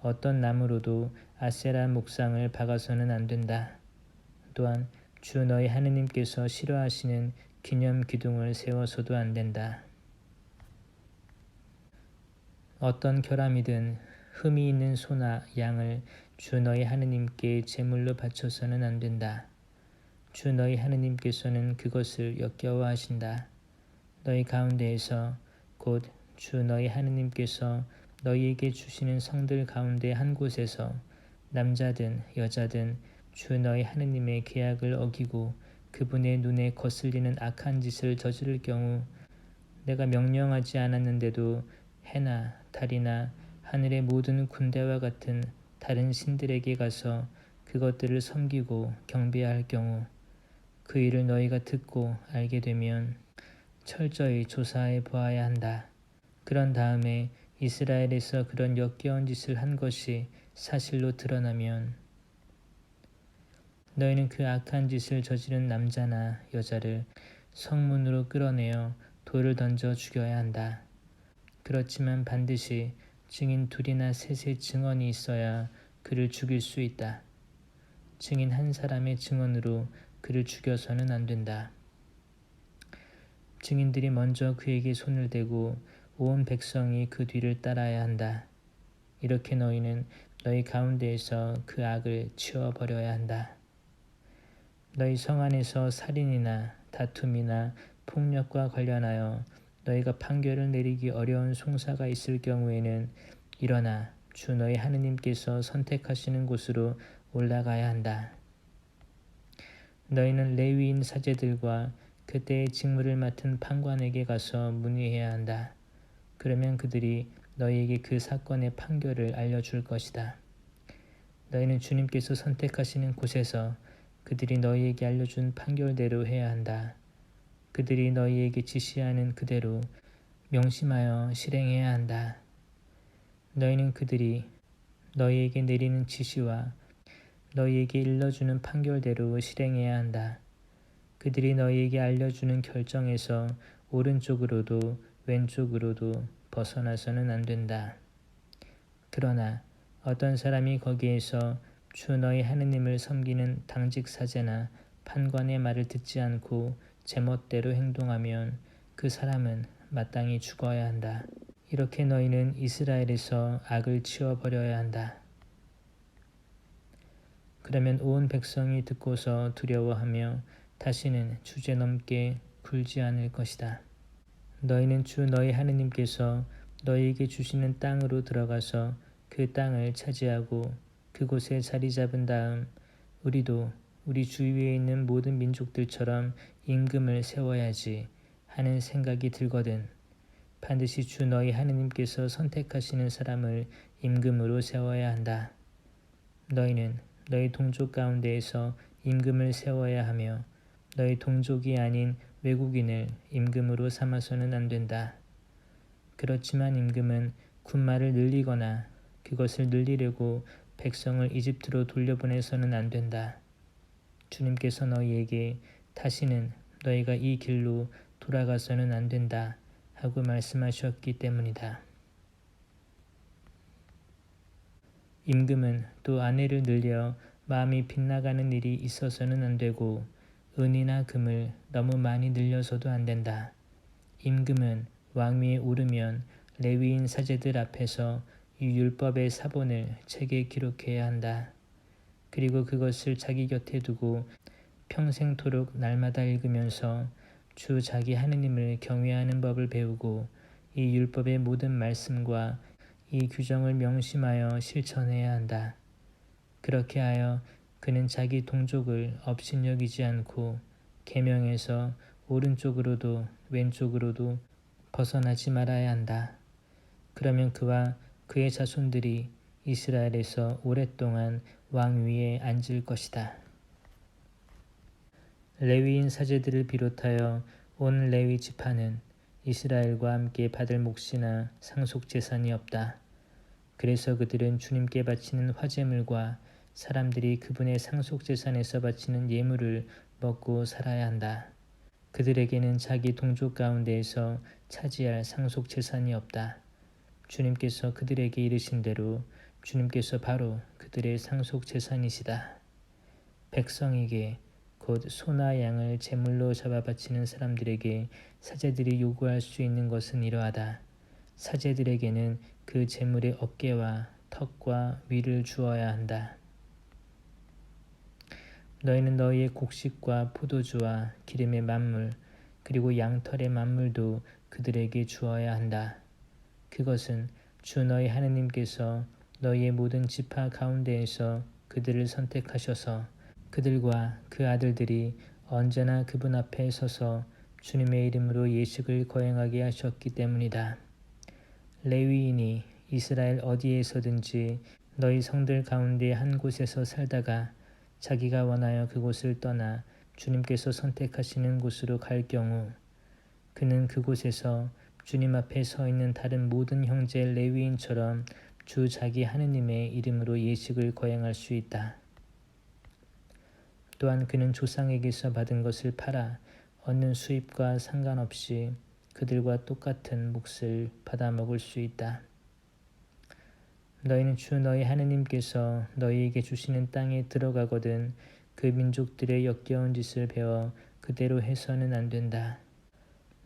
어떤 나무로도 아세라 목상을 박아서는 안 된다. 또한 주 너희 하느님께서 싫어하시는 기념 기둥을 세워서도 안 된다. 어떤 결함이든 흠이 있는 소나 양을 주 너희 하느님께 제물로 바쳐서는 안 된다. 주 너희 하느님께서는 그것을 역겨워하신다. 너희 가운데에서 곧 주 너희 하느님께서 너희에게 주시는 성들 가운데 한 곳에서 남자든 여자든 주 너희 하느님의 계약을 어기고 그분의 눈에 거슬리는 악한 짓을 저지를 경우 내가 명령하지 않았는데도 해나 달이나 하늘의 모든 군대와 같은 다른 신들에게 가서 그것들을 섬기고 경배할 경우 그 일을 너희가 듣고 알게 되면 철저히 조사해 보아야 한다. 그런 다음에 이스라엘에서 그런 역겨운 짓을 한 것이 사실로 드러나면 너희는 그 악한 짓을 저지른 남자나 여자를 성문으로 끌어내어 돌을 던져 죽여야 한다. 그렇지만 반드시 증인 둘이나 셋의 증언이 있어야 그를 죽일 수 있다. 증인 한 사람의 증언으로 그를 죽여서는 안 된다. 증인들이 먼저 그에게 손을 대고 온 백성이 그 뒤를 따라야 한다. 이렇게 너희는 너희 가운데에서 그 악을 치워버려야 한다. 너희 성 안에서 살인이나 다툼이나 폭력과 관련하여 너희가 판결을 내리기 어려운 송사가 있을 경우에는 일어나 주 너희 하느님께서 선택하시는 곳으로 올라가야 한다. 너희는 레위인 사제들과 그때의 직무를 맡은 판관에게 가서 문의해야 한다. 그러면 그들이 너희에게 그 사건의 판결을 알려줄 것이다. 너희는 주님께서 선택하시는 곳에서 그들이 너희에게 알려준 판결대로 해야 한다. 그들이 너희에게 지시하는 그대로 명심하여 실행해야 한다. 너희는 그들이 너희에게 내리는 지시와 너희에게 일러주는 판결대로 실행해야 한다. 그들이 너희에게 알려주는 결정에서 오른쪽으로도 왼쪽으로도 벗어나서는 안 된다. 그러나 어떤 사람이 거기에서 주 너희 하느님을 섬기는 당직 사제나 판관의 말을 듣지 않고 제멋대로 행동하면 그 사람은 마땅히 죽어야 한다. 이렇게 너희는 이스라엘에서 악을 치워버려야 한다. 그러면 온 백성이 듣고서 두려워하며 다시는 주제넘게 굴지 않을 것이다. 너희는 주 너희 하느님께서 너희에게 주시는 땅으로 들어가서 그 땅을 차지하고 그곳에 자리 잡은 다음 우리도 우리 주위에 있는 모든 민족들처럼 임금을 세워야지 하는 생각이 들거든. 반드시 주 너희 하느님께서 선택하시는 사람을 임금으로 세워야 한다. 너희는 너희 동족 가운데에서 임금을 세워야 하며 너희 동족이 아닌 외국인을 임금으로 삼아서는 안 된다. 그렇지만 임금은 군마를 늘리거나 그것을 늘리려고 백성을 이집트로 돌려보내서는 안 된다. 주님께서 너희에게 다시는 너희가 이 길로 돌아가서는 안 된다 하고 말씀하셨기 때문이다. 임금은 또 아내를 늘려 마음이 빗나가는 일이 있어서는 안 되고 은이나 금을 너무 많이 늘려서도 안 된다. 임금은 왕위에 오르면 레위인 사제들 앞에서 이 율법의 사본을 책에 기록해야 한다. 그리고 그것을 자기 곁에 두고 평생토록 날마다 읽으면서 주 자기 하느님을 경외하는 법을 배우고 이 율법의 모든 말씀과 이 규정을 명심하여 실천해야 한다. 그렇게 하여 그는 자기 동족을 업신여기지 않고 계명에서 오른쪽으로도 왼쪽으로도 벗어나지 말아야 한다. 그러면 그와 그의 자손들이 이스라엘에서 오랫동안 왕 위에 앉을 것이다. 레위인 사제들을 비롯하여 온 레위 지파는 이스라엘과 함께 받을 몫이나 상속 재산이 없다. 그래서 그들은 주님께 바치는 화제물과 사람들이 그분의 상속 재산에서 바치는 예물을 먹고 살아야 한다. 그들에게는 자기 동족 가운데에서 차지할 상속 재산이 없다. 주님께서 그들에게 이르신 대로 주님께서 바로 그들의 상속 재산이시다. 백성에게 곧 소나 양을 제물로 잡아 바치는 사람들에게 사제들이 요구할 수 있는 것은 이러하다. 사제들에게는 그 제물의 어깨와 턱과 위를 주어야 한다. 너희는 너희의 곡식과 포도주와 기름의 만물 그리고 양털의 만물도 그들에게 주어야 한다. 그것은 주 너희 하느님께서 너희의 모든 지파 가운데에서 그들을 선택하셔서 그들과 그 아들들이 언제나 그분 앞에 서서 주님의 이름으로 예식을 거행하게 하셨기 때문이다. 레위인이 이스라엘 어디에서든지 너희 성들 가운데 한 곳에서 살다가 자기가 원하여 그곳을 떠나 주님께서 선택하시는 곳으로 갈 경우 그는 그곳에서 주님 앞에 서 있는 다른 모든 형제 레위인처럼 주 자기 하느님의 이름으로 예식을 거행할 수 있다. 또한 그는 조상에게서 받은 것을 팔아 얻는 수입과 상관없이 그들과 똑같은 몫을 받아 먹을 수 있다. 너희는 주 너희 하느님께서 너희에게 주시는 땅에 들어가거든 그 민족들의 역겨운 짓을 배워 그대로 해서는 안 된다.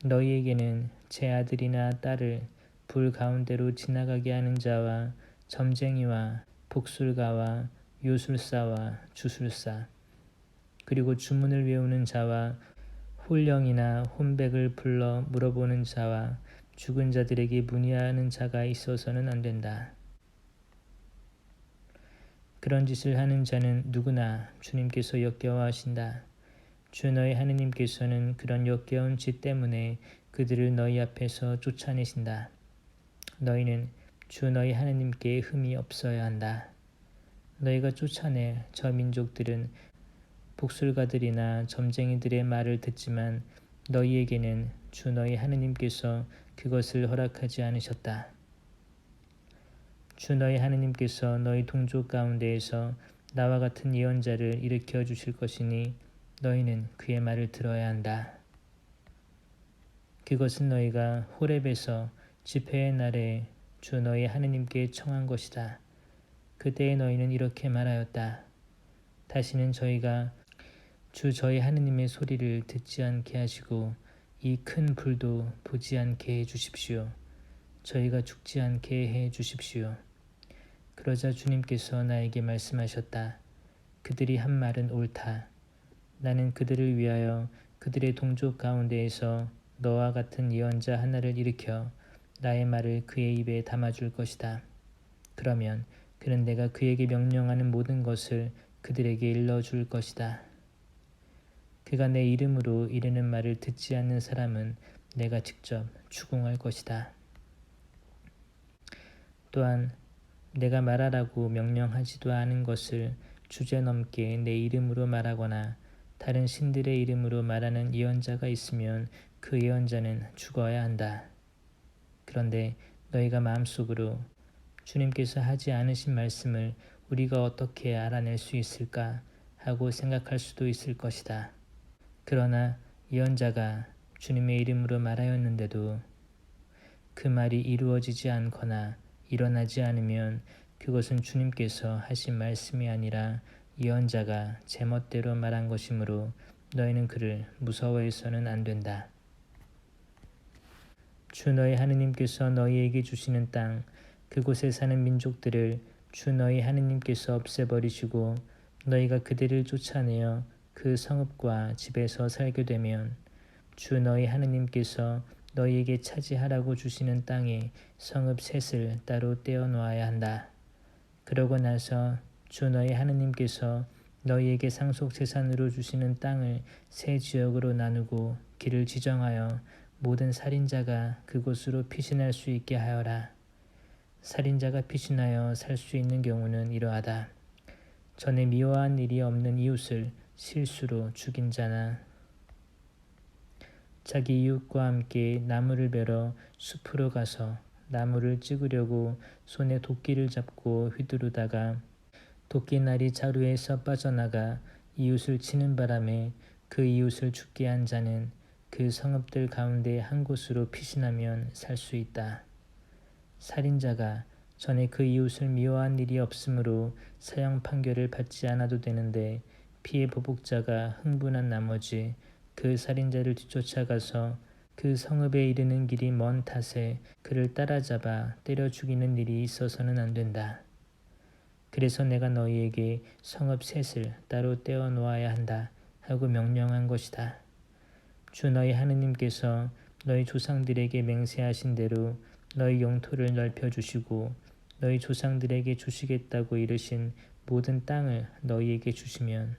너희에게는 제 아들이나 딸을 불 가운데로 지나가게 하는 자와 점쟁이와 복술가와 요술사와 주술사 그리고 주문을 외우는 자와 홀령이나 혼백을 불러 물어보는 자와 죽은 자들에게 문의하는 자가 있어서는 안 된다. 그런 짓을 하는 자는 누구나 주님께서 역겨워하신다. 주 너희 하느님께서는 그런 역겨운 짓 때문에 그들을 너희 앞에서 쫓아내신다. 너희는 주 너희 하느님께 흠이 없어야 한다. 너희가 쫓아낼 저 민족들은 복술가들이나 점쟁이들의 말을 듣지만 너희에게는 주 너희 하느님께서 그것을 허락하지 않으셨다. 주 너희 하느님께서 너희 동족 가운데에서 나와 같은 예언자를 일으켜 주실 것이니 너희는 그의 말을 들어야 한다. 그것은 너희가 호렙에서 집회의 날에 주 너희 하느님께 청한 것이다. 그때에 너희는 이렇게 말하였다. 다시는 저희가 주 저희 하느님의 소리를 듣지 않게 하시고 이 큰 불도 보지 않게 해 주십시오. 저희가 죽지 않게 해 주십시오. 그러자 주님께서 나에게 말씀하셨다. 그들이 한 말은 옳다. 나는 그들을 위하여 그들의 동족 가운데에서 너와 같은 예언자 하나를 일으켜 나의 말을 그의 입에 담아줄 것이다. 그러면 그는 내가 그에게 명령하는 모든 것을 그들에게 일러줄 것이다. 그가 내 이름으로 이르는 말을 듣지 않는 사람은 내가 직접 추궁할 것이다. 또한 내가 말하라고 명령하지도 않은 것을 주제넘게 내 이름으로 말하거나 다른 신들의 이름으로 말하는 예언자가 있으면 그 예언자는 죽어야 한다. 그런데 너희가 마음속으로 주님께서 하지 않으신 말씀을 우리가 어떻게 알아낼 수 있을까 하고 생각할 수도 있을 것이다. 그러나 예언자가 주님의 이름으로 말하였는데도 그 말이 이루어지지 않거나 일어나지 않으면 그것은 주님께서 하신 말씀이 아니라 예언자가 제멋대로 말한 것이므로 너희는 그를 무서워해서는 안 된다. 주 너희 하느님께서 너희에게 주시는 땅 그곳에 사는 민족들을 주 너희 하느님께서 없애버리시고 너희가 그들을 쫓아내어 그 성읍과 집에서 살게 되면 주 너희 하느님께서 너희에게 차지하라고 주시는 땅에 성읍 셋을 따로 떼어 놓아야 한다. 그러고 나서 주 너희 하느님께서 너희에게 상속 재산으로 주시는 땅을 세 지역으로 나누고 길을 지정하여 모든 살인자가 그곳으로 피신할 수 있게 하여라. 살인자가 피신하여 살 수 있는 경우는 이러하다. 전에 미워한 일이 없는 이웃을 실수로 죽인 자나 자기 이웃과 함께 나무를 베러 숲으로 가서 나무를 찍으려고 손에 도끼를 잡고 휘두르다가 도끼날이 자루에서 빠져나가 이웃을 치는 바람에 그 이웃을 죽게 한 자는 그 성읍들 가운데 한 곳으로 피신하면 살 수 있다. 살인자가 전에 그 이웃을 미워한 일이 없으므로 사형 판결을 받지 않아도 되는데 피해 보복자가 흥분한 나머지 그 살인자를 뒤쫓아가서 그 성읍에 이르는 길이 먼 탓에 그를 따라잡아 때려 죽이는 일이 있어서는 안 된다. 그래서 내가 너희에게 성읍 셋을 따로 떼어 놓아야 한다 하고 명령한 것이다. 주 너희 하느님께서 너희 조상들에게 맹세하신 대로 너희 영토를 넓혀주시고 너희 조상들에게 주시겠다고 이르신 모든 땅을 너희에게 주시면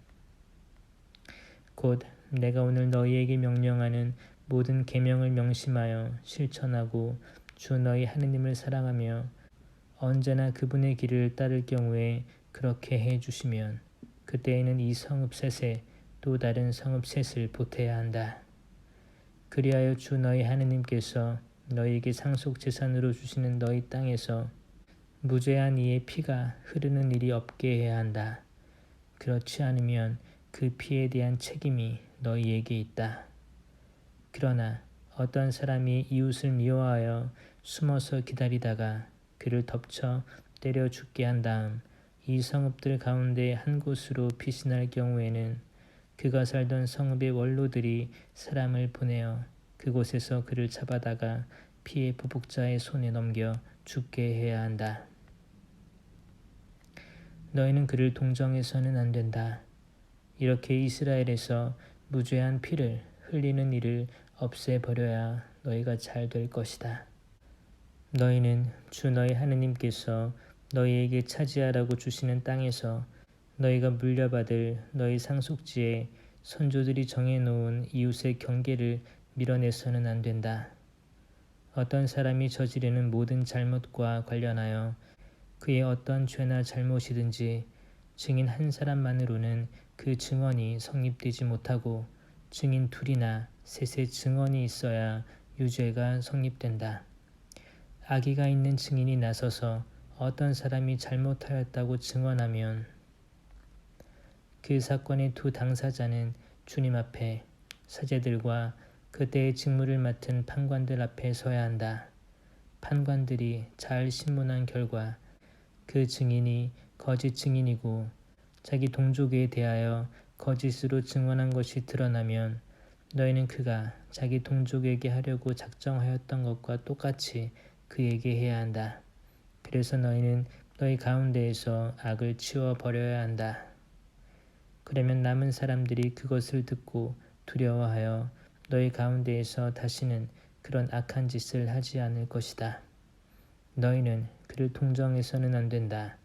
곧 내가 오늘 너희에게 명령하는 모든 계명을 명심하여 실천하고 주 너희 하느님을 사랑하며 언제나 그분의 길을 따를 경우에 그렇게 해 주시면 그때에는 이 성읍 셋에 또 다른 성읍 셋을 보태야 한다. 그리하여 주 너희 하느님께서 너희에게 상속 재산으로 주시는 너희 땅에서 무죄한 이의 피가 흐르는 일이 없게 해야 한다. 그렇지 않으면 그 피에 대한 책임이 너희에게 있다. 그러나 어떤 사람이 이웃을 미워하여 숨어서 기다리다가 그를 덮쳐 때려 죽게 한 다음 이 성읍들 가운데 한 곳으로 피신할 경우에는 그가 살던 성읍의 원로들이 사람을 보내어 그곳에서 그를 잡아다가 피해 보복자의 손에 넘겨 죽게 해야 한다. 너희는 그를 동정해서는 안 된다. 이렇게 이스라엘에서 무죄한 피를 흘리는 일을 없애버려야 너희가 잘 될 것이다. 너희는 주 너희 하느님께서 너희에게 차지하라고 주시는 땅에서 너희가 물려받을 너희 상속지에 선조들이 정해놓은 이웃의 경계를 밀어내서는 안 된다. 어떤 사람이 저지르는 모든 잘못과 관련하여 그의 어떤 죄나 잘못이든지 증인 한 사람만으로는 그 증언이 성립되지 못하고 증인 둘이나 셋의 증언이 있어야 유죄가 성립된다. 악의가 있는 증인이 나서서 어떤 사람이 잘못하였다고 증언하면 그 사건의 두 당사자는 주님 앞에 사제들과 그때의 직무를 맡은 판관들 앞에 서야 한다. 판관들이 잘 신문한 결과 그 증인이 거짓 증인이고 자기 동족에 대하여 거짓으로 증언한 것이 드러나면 너희는 그가 자기 동족에게 하려고 작정하였던 것과 똑같이 그에게 해야 한다. 그래서 너희는 너희 가운데에서 악을 치워버려야 한다. 그러면 남은 사람들이 그것을 듣고 두려워하여 너희 가운데에서 다시는 그런 악한 짓을 하지 않을 것이다. 너희는 그를 동정해서는 안 된다.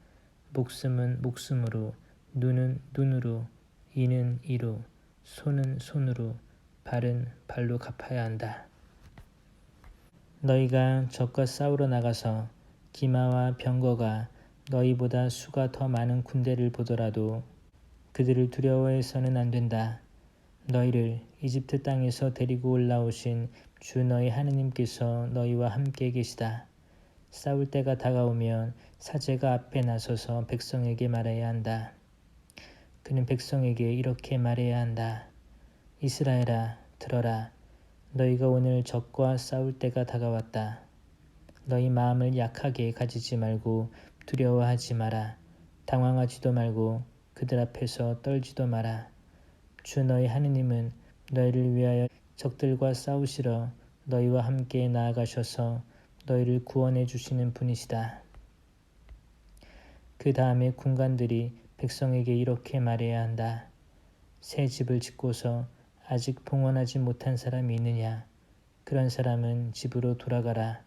목숨은 목숨으로, 눈은 눈으로, 이는 이로, 손은 손으로, 발은 발로 갚아야 한다. 너희가 적과 싸우러 나가서 기마와 병거가 너희보다 수가 더 많은 군대를 보더라도 그들을 두려워해서는 안 된다. 너희를 이집트 땅에서 데리고 올라오신 주 너희 하느님께서 너희와 함께 계시다. 싸울 때가 다가오면 사제가 앞에 나서서 백성에게 말해야 한다. 그는 백성에게 이렇게 말해야 한다. 이스라엘아, 들어라. 너희가 오늘 적과 싸울 때가 다가왔다. 너희 마음을 약하게 가지지 말고 두려워하지 마라. 당황하지도 말고 그들 앞에서 떨지도 마라. 주 너희 하느님은 너희를 위하여 적들과 싸우시러 너희와 함께 나아가셔서 너희를 구원해 주시는 분이시다. 그 다음에 군관들이 백성에게 이렇게 말해야 한다. 새 집을 짓고서 아직 봉헌하지 못한 사람이 있느냐? 그런 사람은 집으로 돌아가라.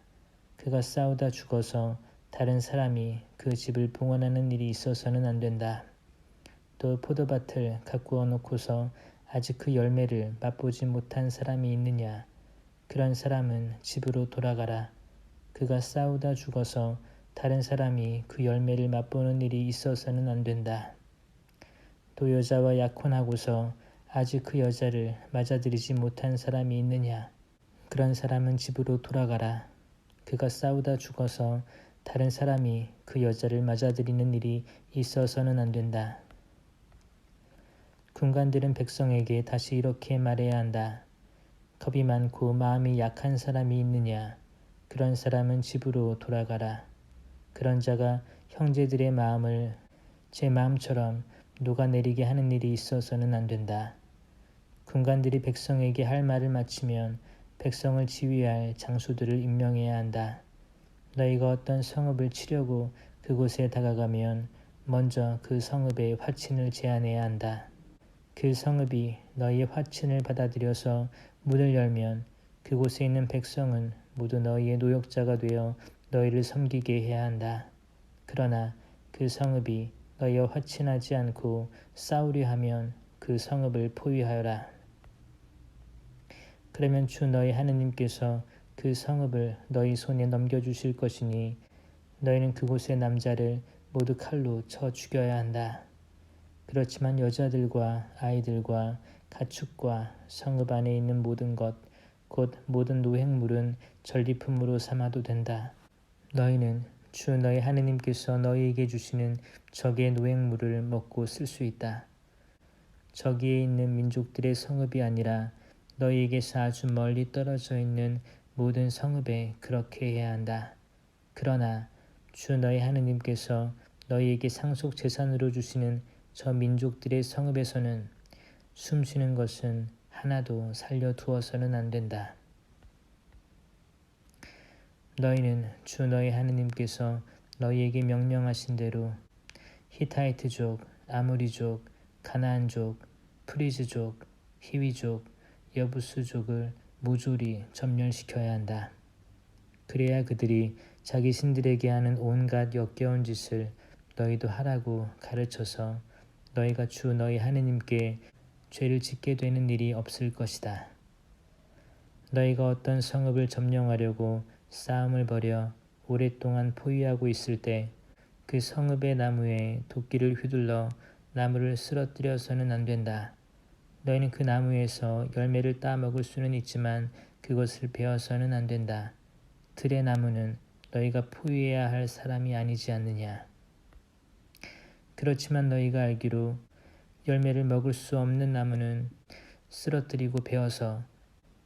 그가 싸우다 죽어서 다른 사람이 그 집을 봉헌하는 일이 있어서는 안 된다. 또 포도밭을 가꾸어 놓고서 아직 그 열매를 맛보지 못한 사람이 있느냐? 그런 사람은 집으로 돌아가라. 그가 싸우다 죽어서 다른 사람이 그 열매를 맛보는 일이 있어서는 안 된다. 또 여자와 약혼하고서 아직 그 여자를 맞아들이지 못한 사람이 있느냐? 그런 사람은 집으로 돌아가라. 그가 싸우다 죽어서 다른 사람이 그 여자를 맞아들이는 일이 있어서는 안 된다. 군관들은 백성에게 다시 이렇게 말해야 한다. 겁이 많고 마음이 약한 사람이 있느냐? 그런 사람은 집으로 돌아가라. 그런 자가 형제들의 마음을 제 마음처럼 녹아내리게 하는 일이 있어서는 안 된다. 군관들이 백성에게 할 말을 마치면 백성을 지휘할 장수들을 임명해야 한다. 너희가 어떤 성읍을 치려고 그곳에 다가가면 먼저 그 성읍의 화친을 제안해야 한다. 그 성읍이 너희의 화친을 받아들여서 문을 열면 그곳에 있는 백성은 모두 너희의 노역자가 되어 너희를 섬기게 해야 한다. 그러나 그 성읍이 너희와 화친하지 않고 싸우려 하면 그 성읍을 포위하여라. 그러면 주 너희 하느님께서 그 성읍을 너희 손에 넘겨주실 것이니 너희는 그곳의 남자를 모두 칼로 쳐 죽여야 한다. 그렇지만 여자들과 아이들과 가축과 성읍 안에 있는 모든 것, 곧 모든 노획물은 전리품으로 삼아도 된다. 너희는 주 너희 하느님께서 너희에게 주시는 적의 노획물을 먹고 쓸 수 있다. 저기에 있는 민족들의 성읍이 아니라 너희에게서 아주 멀리 떨어져 있는 모든 성읍에 그렇게 해야 한다. 그러나 주 너희 하느님께서 너희에게 상속 재산으로 주시는 저 민족들의 성읍에서는 숨쉬는 것은 하나도 살려두어서는 안 된다. 너희는 주 너희 하느님께서 너희에게 명령하신 대로 히타이트족, 아모리족, 가나안족, 프리즈족, 히위족, 여부스족을 모조리 점멸시켜야 한다. 그래야 그들이 자기 신들에게 하는 온갖 역겨운 짓을 너희도 하라고 가르쳐서 너희가 주 너희 하느님께 죄를 짓게 되는 일이 없을 것이다. 너희가 어떤 성읍을 점령하려고 싸움을 벌여 오랫동안 포위하고 있을 때 그 성읍의 나무에 도끼를 휘둘러 나무를 쓰러뜨려서는 안 된다. 너희는 그 나무에서 열매를 따먹을 수는 있지만 그것을 베어서는 안 된다. 들의 나무는 너희가 포위해야 할 사람이 아니지 않느냐. 그렇지만 너희가 알기로 열매를 먹을 수 없는 나무는 쓰러뜨리고 베어서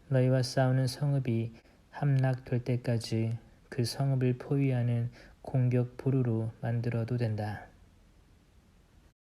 너희와 싸우는 성읍이 함락될 때까지 그 성읍을 포위하는 공격 보루로 만들어도 된다.